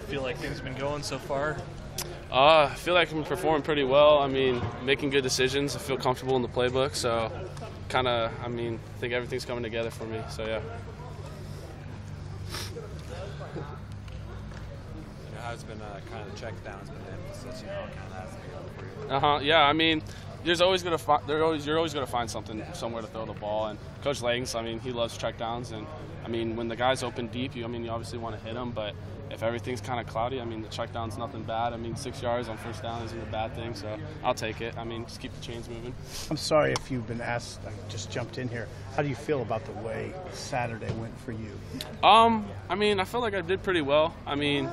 feel like things have been going so far? I feel like I'm performing pretty well. I mean, making good decisions. I feel comfortable in the playbook, so I think everything's coming together for me. So yeah. How's been kind of check downs been emphasis, kind of that's been going for you? Yeah, I mean, you're always gonna find something somewhere to throw the ball. And Coach Langs, I mean, he loves check downs, and I mean, when the guy's open deep, you obviously want to hit them, but if everything's kind of cloudy, I mean, the check down's nothing bad. I mean, 6 yards on first down isn't a bad thing, so I'll take it. I mean, just keep the chains moving. I'm sorry if you've been asked. I just jumped in here. How do you feel about the way Saturday went for you? I mean, I feel like I did pretty well. I mean,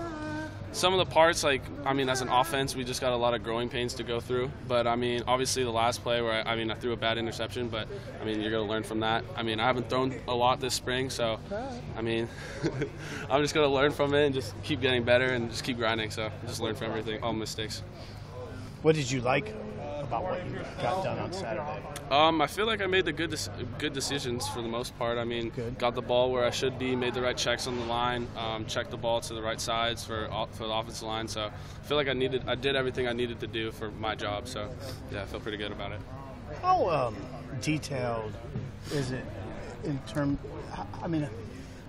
some of the parts, as an offense, we just got a lot of growing pains to go through. But, I mean, obviously the last play where, I threw a bad interception, but, I mean, you're going to learn from that. I mean, I haven't thrown a lot this spring, so, I mean, I'm just going to learn from it and just keep getting better and just keep grinding. So just learn from everything, all mistakes. What did you like about what you got done on Saturday? I feel like I made the good decisions for the most part. I mean, got the ball where I should be, made the right checks on the line, checked the ball to the right sides for the offensive line. So I feel like I did everything I needed to do for my job. So yeah, I feel pretty good about it. How detailed is it in terms? I mean,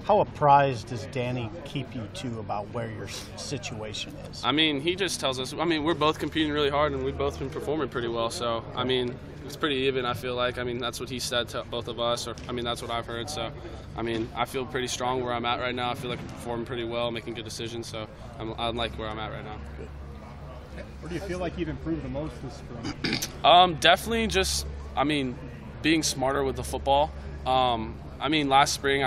how apprised does Danny keep you to about where your situation is? I mean, he just tells us. I mean, we're both competing really hard, and we've both been performing pretty well. So, I mean, it's pretty even, I feel like. I mean, that's what he said to both of us, or, I mean, that's what I've heard. So, I mean, I feel pretty strong where I'm at right now. I feel like I'm performing pretty well, making good decisions. So, I like where I'm at right now. Good. Where do you feel like you've improved the most this spring? Definitely just, being smarter with the football. Last spring,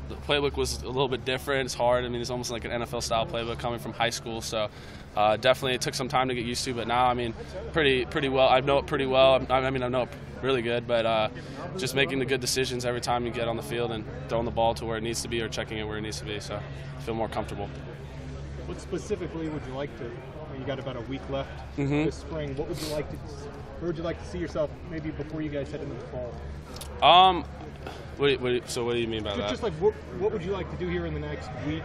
the playbook was a little bit different. It's hard. It's almost like an NFL-style playbook coming from high school. So definitely it took some time to get used to. But now, pretty well. I know it pretty well. I know it really good. But just making the good decisions every time you get on the field and throwing the ball to where it needs to be or checking it where it needs to be. So I feel more comfortable. What specifically would you like to? You got about a week left this spring. Where would you like to see yourself maybe before you guys head into the fall? So what do you mean by that? Just like what would you like to do here in the next week?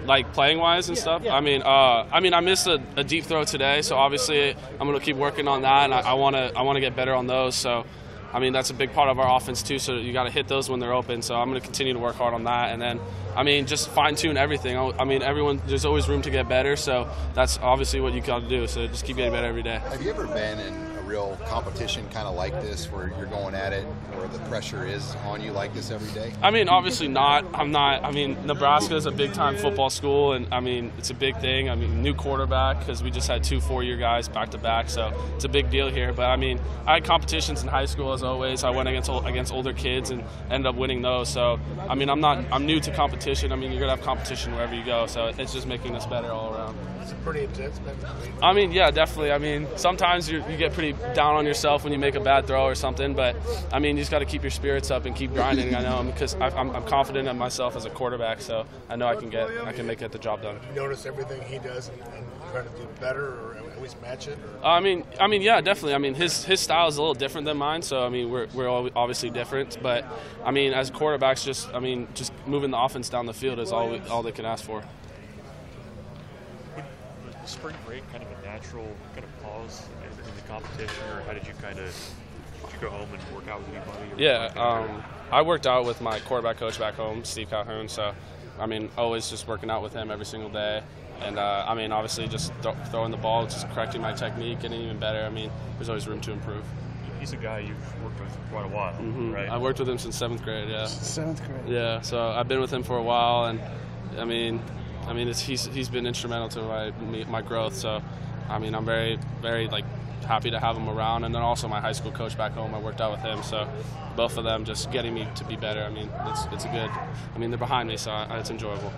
Like playing wise and stuff. Yeah. I missed a deep throw today, so obviously I'm gonna keep working on that, and I wanna get better on those. So, that's a big part of our offense too. So you got to hit those when they're open. So I'm gonna continue to work hard on that, and then just fine tune everything. There's always room to get better. So that's obviously what you got to do. So just keep getting better every day. Have you ever been in a real competition kind of like this, where you're going at it, where the pressure is on you like this every day? Obviously not. I'm not. Nebraska is a big-time football school, and it's a big thing. New quarterback, because we just had 2 4-year guys back-to-back, so it's a big deal here. But I had competitions in high school as always. I went against older kids and ended up winning those. So I'm new to competition. You're gonna have competition wherever you go. So it's just making us better all around. It's a pretty intense, yeah, definitely. Sometimes you get pretty down on yourself when you make a bad throw or something, but you just got to keep your spirits up and keep grinding. I know, because I'm confident in myself as a quarterback, so I know I can get the job done. You notice everything he does and try to do better, or at least match it? Yeah, definitely. His style is a little different than mine, so we're obviously different. But as quarterbacks, just moving the offense down the field is all they can ask for. Was spring break kind of a natural kind of pause in the competition, or how did you go home and work out with anybody? Yeah, I worked out with my quarterback coach back home, Steve Calhoun. So, always just working out with him every single day. And, obviously just throwing the ball, just correcting my technique, getting even better. There's always room to improve. He's a guy you've worked with for quite a while, right? I worked with him since 7th grade, yeah. 7th grade. Yeah, so I've been with him for a while, and, he's been instrumental to my growth. So, I'm very, very, happy to have him around. And then also my high school coach back home, I worked out with him. So both of them just getting me to be better. It's a good, they're behind me, so it's enjoyable.